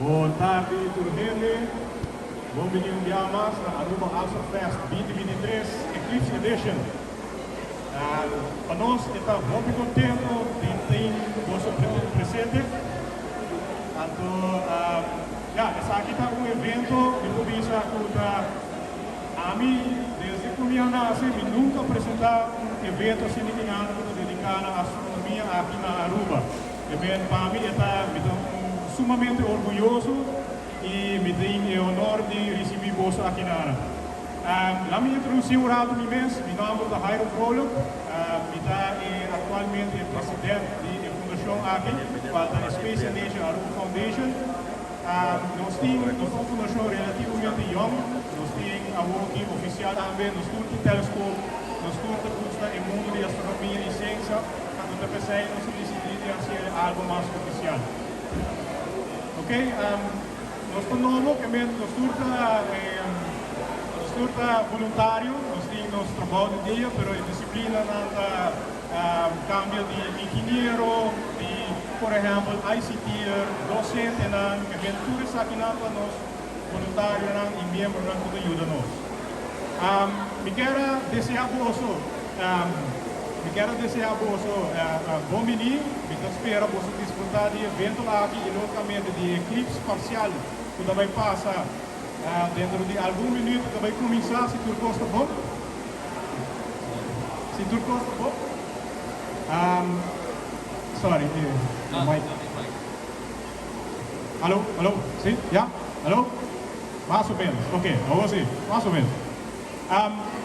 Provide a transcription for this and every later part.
Boa tarde, tudo bem? Bem-vindo dia mais na Aruba Alpha Fest 2023 Eclipse Edition. Para nós, está muito contente de ter você presente. Então, essa aqui está evento de província a mim, desde que eu nasci, eu nunca apresentar evento assim dedicado à astronomia aqui na Aruba. Para mim, está sumamente orgulhoso e me tem o honor de receber você aqui na Aruba. La minha introdução rápida mesmo, meu nome é Jairo Frollo, atualmente presidente da fundação aqui, da Space and Nature Aruba Foundation. Nós temos uma fundação relativamente jovem, nós temos a working oficial também, nós temos o telescópio, nós temos o mundo de astronomia e ciência, quando nós precisamos decidir ser algo mais oficial. Ok? Nós temos voluntário, nós temos nosso trabalho de dia, mas a disciplina cambia de engenheiro, por exemplo, ICT, docente, tudo isso aqui nós voluntário e membro que ajuda-nos. Me quero desejar bom menino, me espero você desfrutar de evento aqui e localmente de eclipse parcial, que também passa dentro de algum minuto, que vai começar, se tudo gosta bom. Se tudo gosta bom. Sorry, mic. Alô? Sim? Já? Alô? Mais ou menos, ok, agora sim, mais ou menos.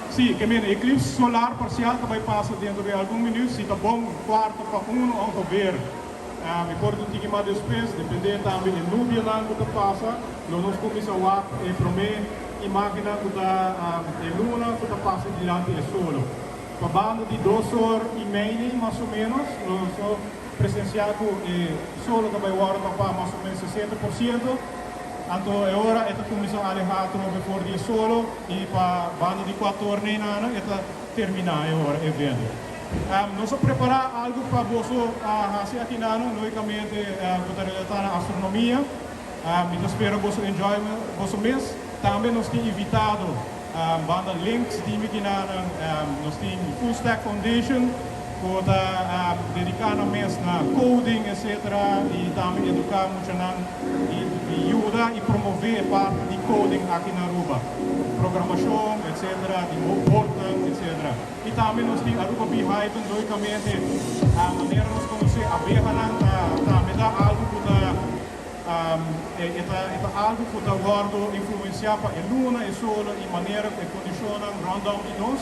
Sim, que é eclipse solar parcial que vai passar dentro de algum minuto, se está bom, quarto para vamos ver. Me acordo que mais depois, dependendo também da nuvem que passa, nós começamos a ver a máquina que a luna que passa diante do solo. Para banda de 2 horas e meia, mais ou menos, nós presenciamos o solo que vai para mais ou menos 60%. Então, agora começa a alejar por dia solo e para banda de 4 horas nem nada, terminar agora o evento. Nós vamos preparar algo para você fazer aqui na logicamente, para a astronomia. Eu espero que você enjoy você mesmo. Também nós temos invitado banda links de aqui nós temos Full Stack Foundation, que está dedicado mesmo na coding, etc. E também educar muito e ajudar e promover parte de coding aqui na Aruba. Programação, etc., de portal, etc. E também nós temos Aruba EPB Hato, logicamente, a maneira de nós conhecer a berra, também dá algo que algo que está guardado influenciar para a luna e solo e maneira que condicionam random de nós,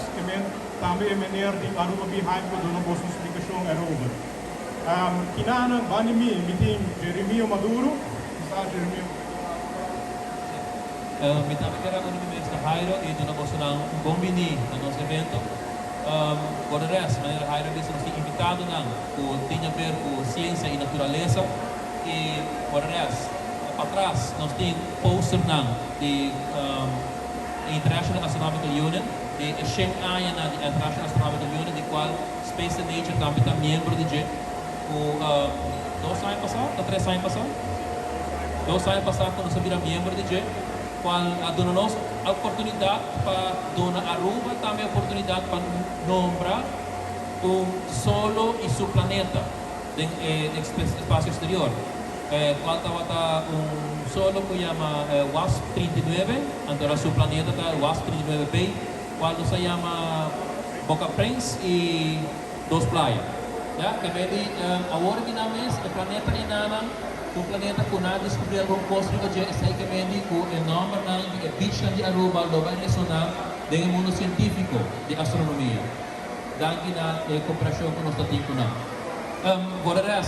também a maneira de Aruba EPB Hato, que dá uma explicação a Aruba. Kinana, Banimi, meeting Jeremio Maduro, está Jeremio. Mi também quero agradecer a Jairo e de novo um bom menino no nosso evento. Por o resto, Jairo disse que nós invitado que tinha a ver com ciência e natureza e por o resto, atrás nós temos poster de International Astronomical Union, de Shanghai de International Astronomical Union, de qual Space and Nature também está membro de o 2 anos passados, 3 anos passados, 2 anos passados quando nós viramos membro de qual dona-nos a oportunidade para dona Aruba, também a oportunidade para nombrar o Solo e seu planeta no espaço exterior. Qual estava Solo que chama WASP-39, então seu planeta está WASP-39b, qual se chama Boca Prince e Dos Playas. Que vem agora que na mesa, o planeta é o planeta que nós descobrimos algum coisa que é que vem com o nome de bicha de Aruba, lo vai ressonar do mundo científico de astronomia. Daqui na cooperação que nós temos. Agora,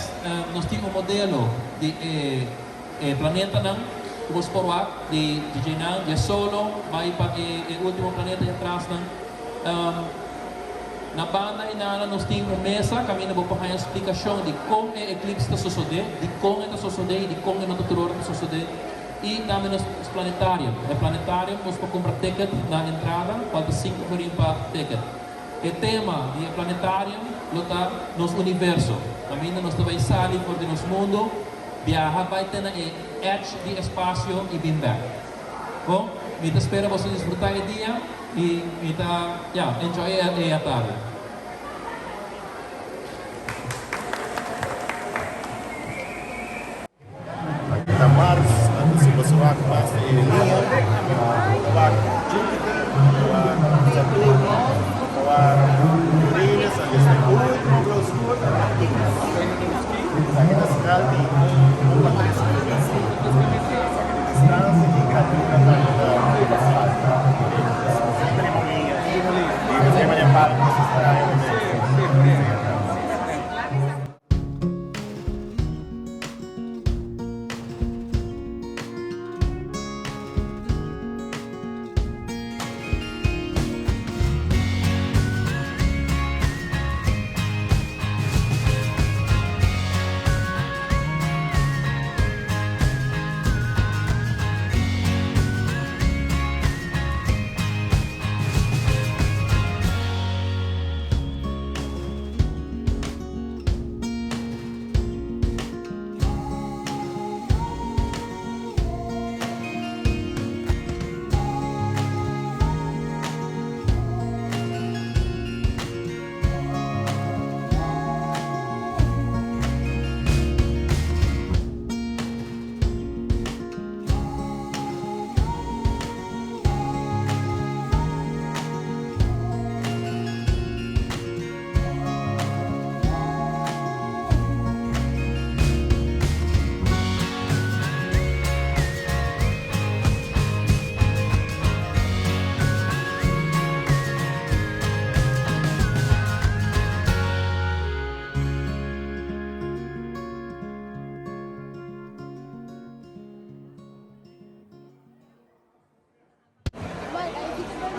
nós temos um modelo de planeta que vamos provar de solo, vai para o último planeta de atrás. Na banda nós temos uma mesa, caminho para a explicação de como é eclipse está sucedendo, de como está sucedendo e de como é o natural está sucedendo. E também nos planetários. No planetário, nós podemos comprar ticket na entrada, falta 5 horas para ticket. O tema do planetário está no universo. Caminho nós também saímos do nosso mundo, viaja vai ter na edge de espaço e bem back. Bom, mita espera você desfrutar o dia e mita, enjoy a tarde. Na Mars, se você vai passar em linha, vai Júpiter, vai Saturno, vai Uranus, a gente tem muito grosso, aqui na cidade tem uma distância de cada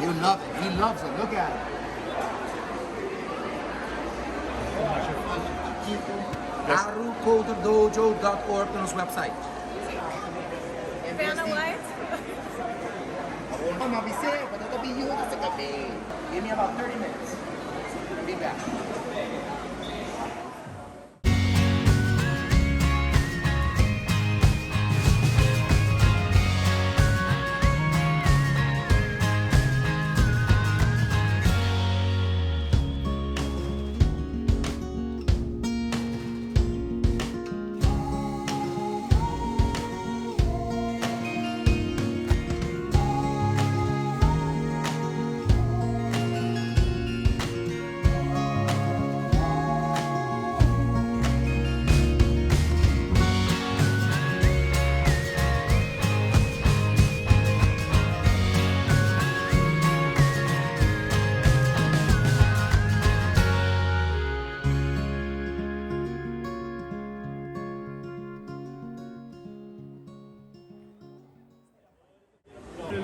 You love it. He loves it. Look at it. AruCoderDojo.org on his website. Vanna White? I'm gonna be sick, but it'll be you. It's a cafe. Give me about 30 minutes. Be back.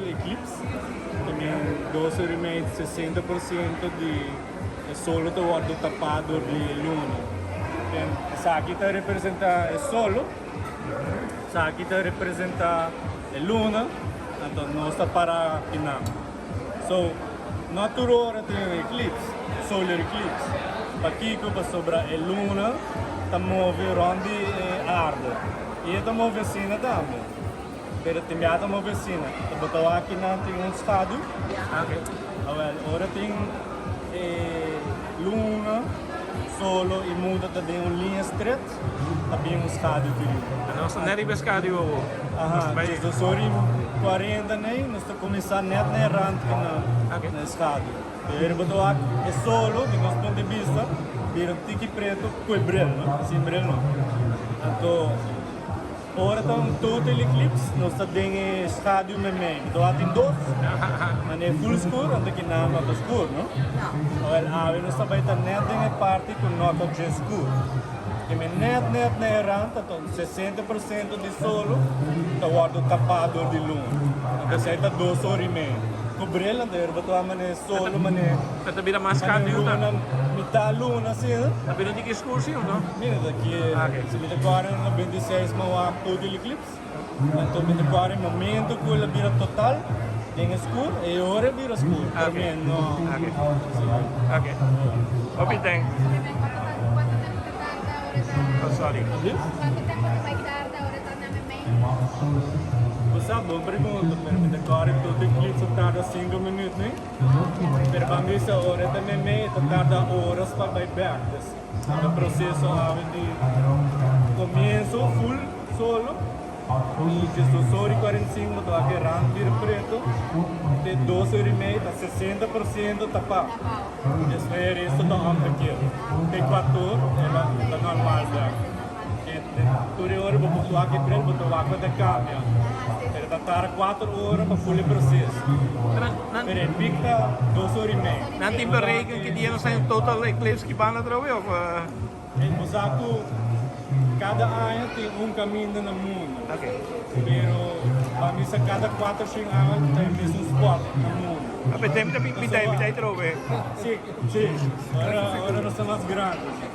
Eclipse, também gosto de mais 60% de solo to guardo tapado de luna. Essa aqui está representa o solo, essa aqui está representa a luna, então não está para pinam. So, natural tem um eclipse, solar eclipse. Aqui que para sobra a luna, está movendo onde a arde e está movendo assim também. Pero tembiata mo vecina. Botou aqui não tem um estado. Okay. Agora tem luna, solo e muda também uma linha estreita. Também um estado que. Nossa, não é pescado o. Então sorry 40 nem, nós estamos começando net na rand na estado. Pero botou aqui é solo, de nosso ponto de vista, vira tique preto com brilho, sem brilho. Então ora está todo o eclipse, nós temos estádio mesmo. Então tem dois, mas é full escuro, onde que não é escuro, não? Agora nós também temos a parte que não é escuro. E net na errante, então 60% de solo está guardo tapado de luna. Então você está 2 horas e meia. Cobril ang der betul mana solo mana. Kata bila maskad yun na. Mita luna siya. Tapi nanti excursion no. Mira daqui. Se me decoram no 26 mau todo o eclipse. Então me decoram momento que ele vira total. Tem escuro e hora vira escuro. Okay. No. Okay. Open tank. Oh, sorry. Quanto tempo vai tarda Basta bom pergunta, pero me decora todo eclipse tarda 5 minutos, né? Pero para mim essa hora também me tarda horas para ir back. O processo de começo full solo e que sou só 45 do aqui randir preto de 12 horas e meia a 60% tapado. Después isso tá aqui. Tem 4 ela tá normal já. Por hora vou botar aqui preto, botar aqui de câmbio. Ele vai estar 4 horas para full processo. Pero el pica 2 horas y media. Nanti berekenen que die zijn total eclipse que van trouwen of El mosaco, cada año tem caminho no mundo. Okay. Pero para mim, cada 4 ou 5 anos tem mesmo spot no mundo. Apa tem bitay trouwen. Sim, sim. Agora nós somos mais grandes.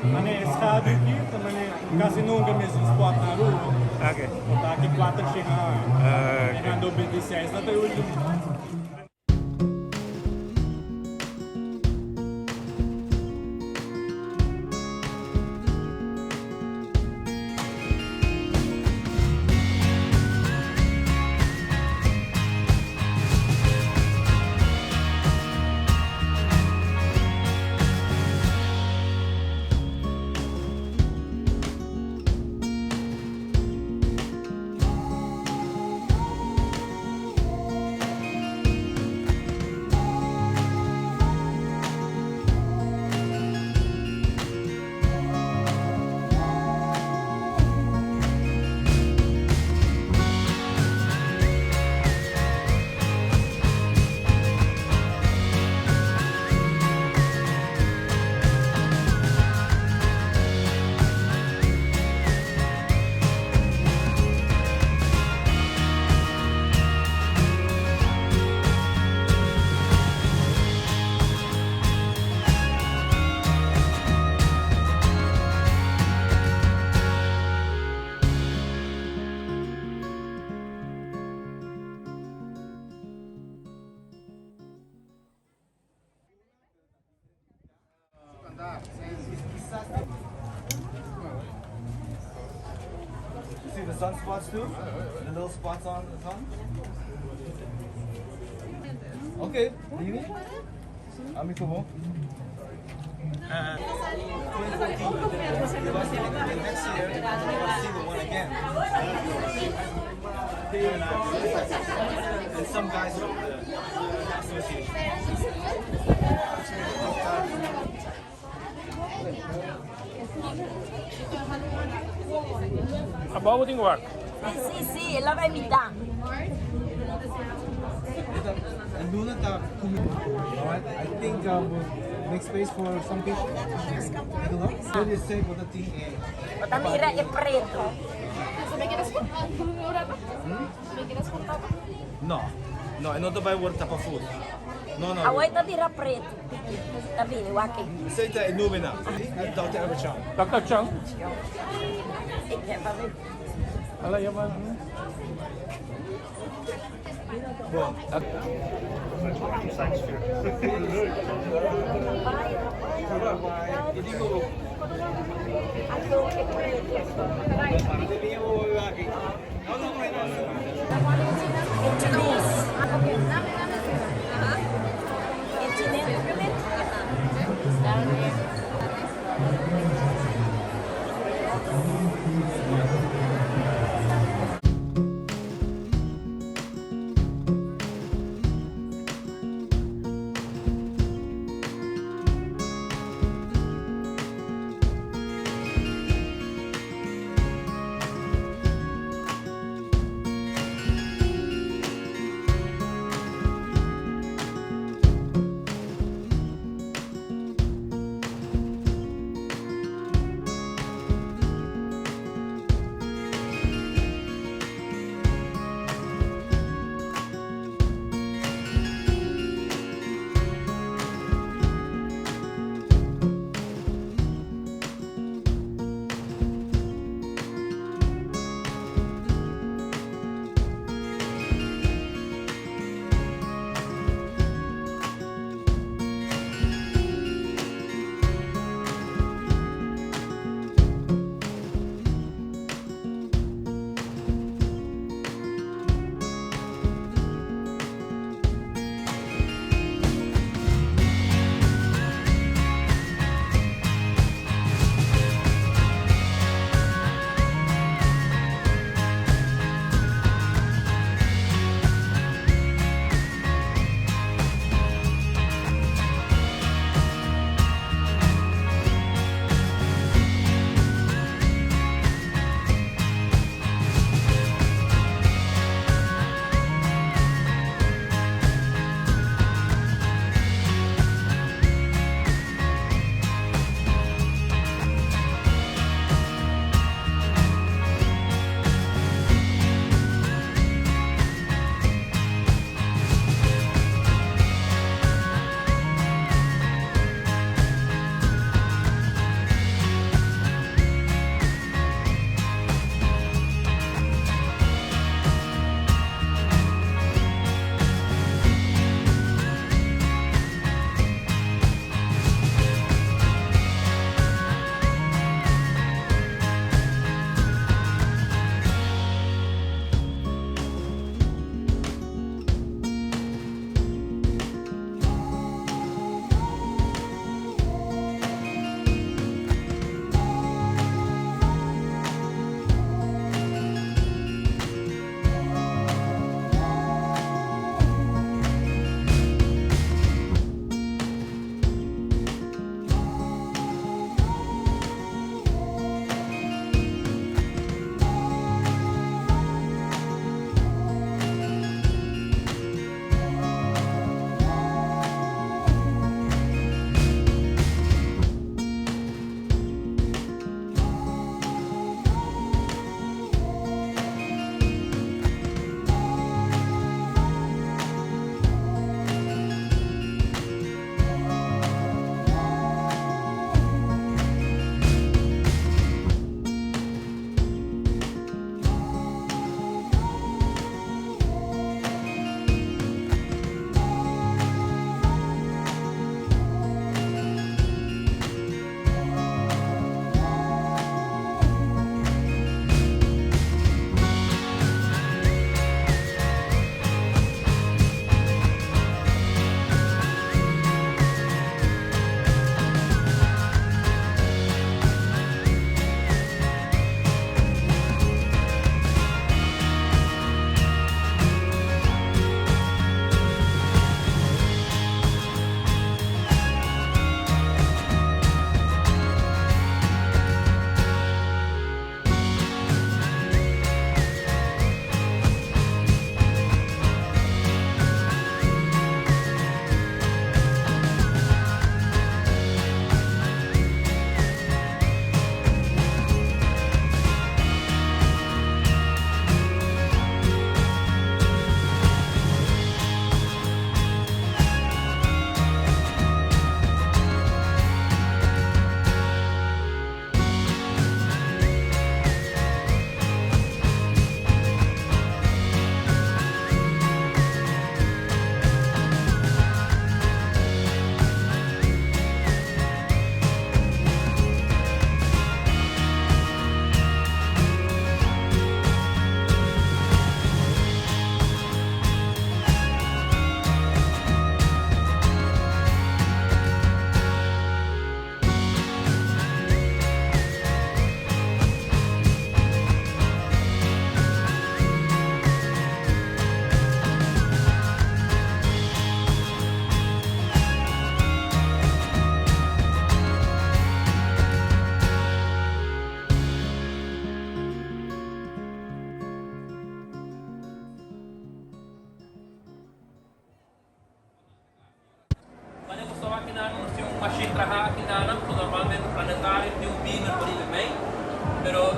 Mas é estado aqui, também quase nunca mesmo spot na rua. Okay. Está aqui 4 ou 5 anos. Em 2016, não tem o último. See the sunspots too? The little spots on the sun? Okay, leave it. Amico mo. Next year, we'll see the one again. And some guys from the association. About what work? Sì, la vai mi dà. And do not alright, I think we'll make space for some people. I don't know. What do you say for the team A? Tamira è preto. No, no, I don't buy what type of food. No, no. Away tamira preto. Tabini, waki. Say that in Nubina. Dr. Everchan. Dr. Chang? E vabbè. Ala yaman. Bom.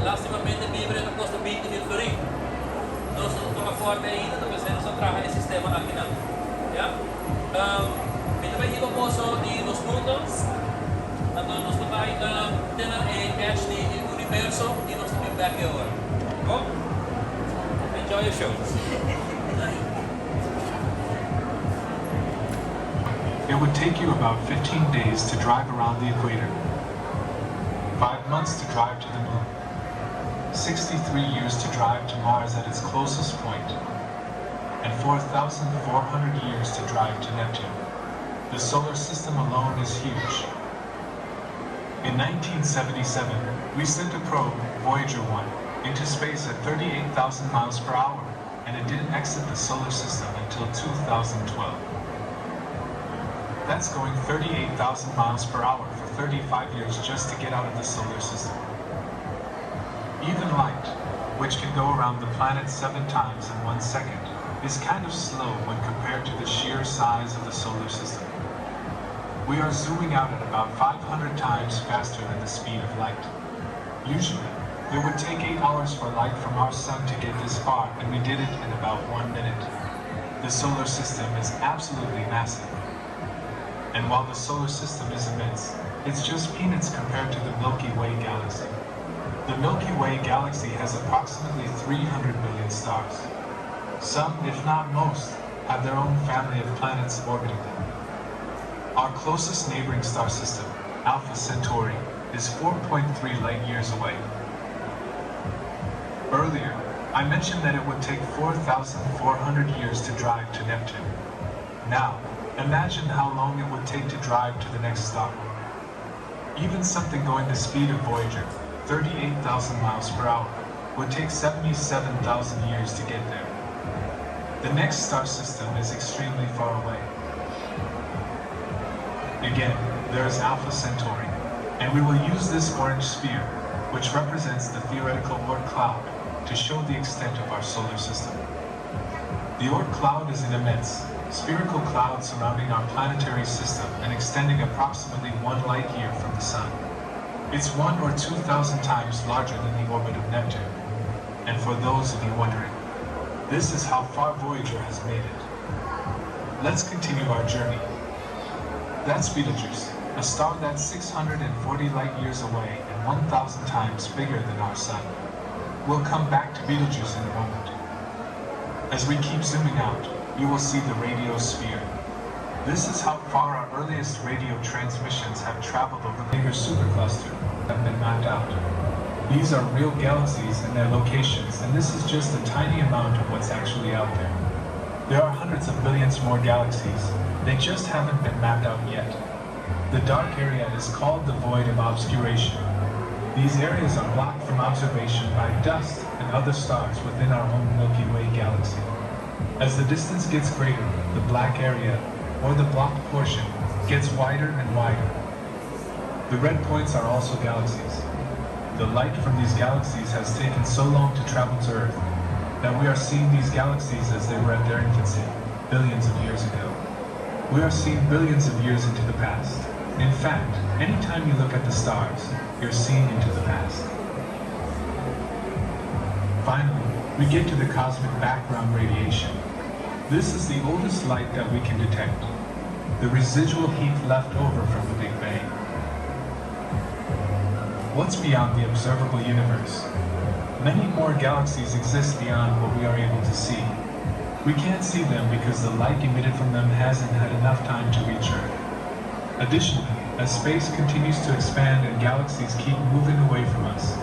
lastimamente vivere a costo 20.000 florin. Nós não estamos forte ainda, talvez não só traga esse sistema aqui não. Yeah? Então vai ir com o de nos mundos, então nós vai ter a cash de universo e nós vamos back agora. Bom? Enjoy your show. It would take you about 15 days to drive around the equator, 5 months to drive to the moon, 63 years to drive to Mars at its closest point, and 4,400 years to drive to Neptune. The solar system alone is huge. In 1977, we sent a probe, Voyager 1, into space at 38,000 miles per hour, and it didn't exit the solar system until 2012. That's going 38,000 miles per hour for 35 years just to get out of the solar system. Even light, which can go around the planet 7 times in 1 second, is kind of slow when compared to the sheer size of the solar system. We are zooming out at about 500 times faster than the speed of light. Usually, it would take 8 hours for light from our sun to get this far, and we did it in about 1 minute. The solar system is absolutely massive. And while the solar system is immense, it's just peanuts compared to the Milky Way galaxy. The Milky Way galaxy has approximately 300 billion stars. Some, if not most, have their own family of planets orbiting them. Our closest neighboring star system, Alpha Centauri, is 4.3 light years away. Earlier, I mentioned that it would take 4,400 years to drive to Neptune. Now, imagine how long it would take to drive to the next star. Even something going the speed of Voyager, 38,000 miles per hour, would take 77,000 years to get there. The next star system is extremely far away. Again, there is Alpha Centauri, and we will use this orange sphere, which represents the theoretical Oort cloud, to show the extent of our solar system. The Oort cloud is an immense, spherical cloud surrounding our planetary system and extending approximately 1 light year from the Sun. It's 1 or 2,000 times larger than the orbit of Neptune. And for those of you wondering, this is how far Voyager has made it. Let's continue our journey. That's Betelgeuse, a star that's 640 light years away and 1,000 times bigger than our Sun. We'll come back to Betelgeuse in a moment. As we keep zooming out, you will see the radio sphere. This is how far our earliest radio transmissions have traveled over the bigger supercluster have been mapped out. These are real galaxies and their locations, and this is just a tiny amount of what's actually out there. There are hundreds of billions more galaxies. They just haven't been mapped out yet. The dark area is called the void of obscuration. These areas are blocked from observation by dust and other stars within our own Milky Way galaxy. As the distance gets greater, the black area, or the blocked portion, gets wider and wider. The red points are also galaxies. The light from these galaxies has taken so long to travel to Earth that we are seeing these galaxies as they were at their infancy, billions of years ago. We are seeing billions of years into the past. In fact, anytime you look at the stars, you're seeing into the past. Finally, we get to the cosmic background radiation. This is the oldest light that we can detect, the residual heat left over from the Big Bang. What's beyond the observable universe? Many more galaxies exist beyond what we are able to see. We can't see them because the light emitted from them hasn't had enough time to reach Earth. Additionally, as space continues to expand and galaxies keep moving away from us,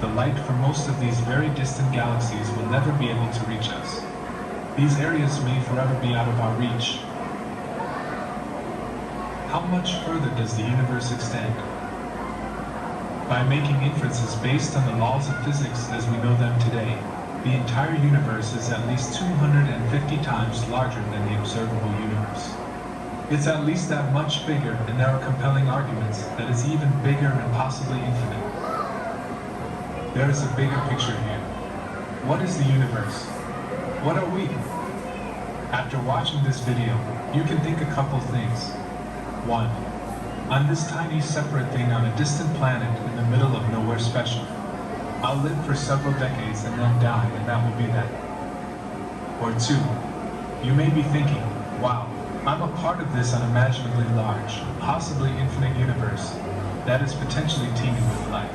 the light from most of these very distant galaxies will never be able to reach us. These areas may forever be out of our reach. How much further does the universe extend? By making inferences based on the laws of physics as we know them today, the entire universe is at least 250 times larger than the observable universe. It's at least that much bigger, and there are compelling arguments that it's even bigger and possibly infinite. There is a bigger picture here. What is the universe? What are we? After watching this video, you can think a couple things. 1. I'm this tiny separate thing on a distant planet in the middle of nowhere special. I'll live for several decades and then die, and that will be that. Or two, you may be thinking, wow, I'm a part of this unimaginably large, possibly infinite universe that is potentially teeming with life.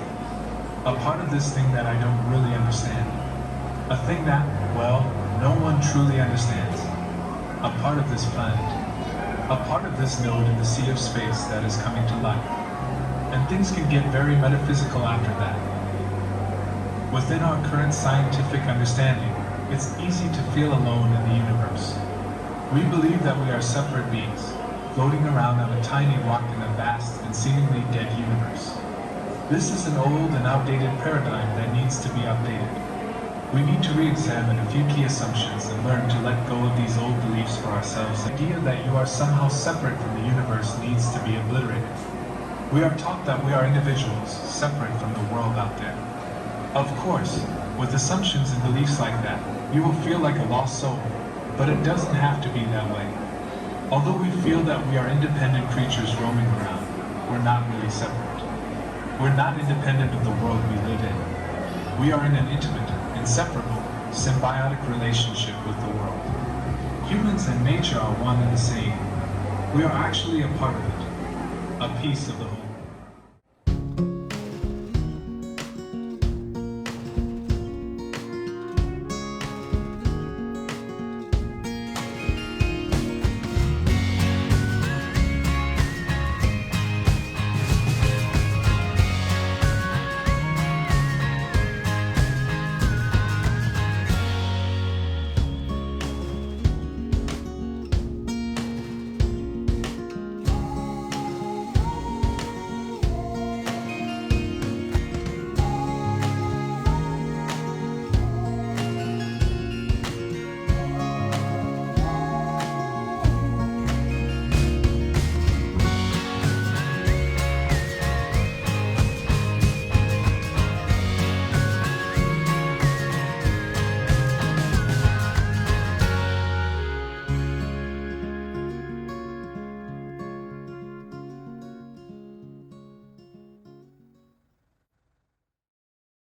A part of this thing that I don't really understand. A thing that, well, no one truly understands. A part of this planet. A part of this node in the sea of space that is coming to life. And things can get very metaphysical after that. Within our current scientific understanding, it's easy to feel alone in the universe. We believe that we are separate beings, floating around on a tiny rock in a vast and seemingly dead universe. This is an old and outdated paradigm that needs to be updated. We need to re-examine a few key assumptions and learn to let go of these old beliefs for ourselves. The idea that you are somehow separate from the universe needs to be obliterated. We are taught that we are individuals, separate from the world out there. Of course, with assumptions and beliefs like that, you will feel like a lost soul, but it doesn't have to be that way. Although we feel that we are independent creatures roaming around, we're not really separate. We're not independent of the world we live in. We are in an intimate, inseparable, symbiotic relationship with the world. Humans and nature are one and the same. We are actually a part of it, a piece of the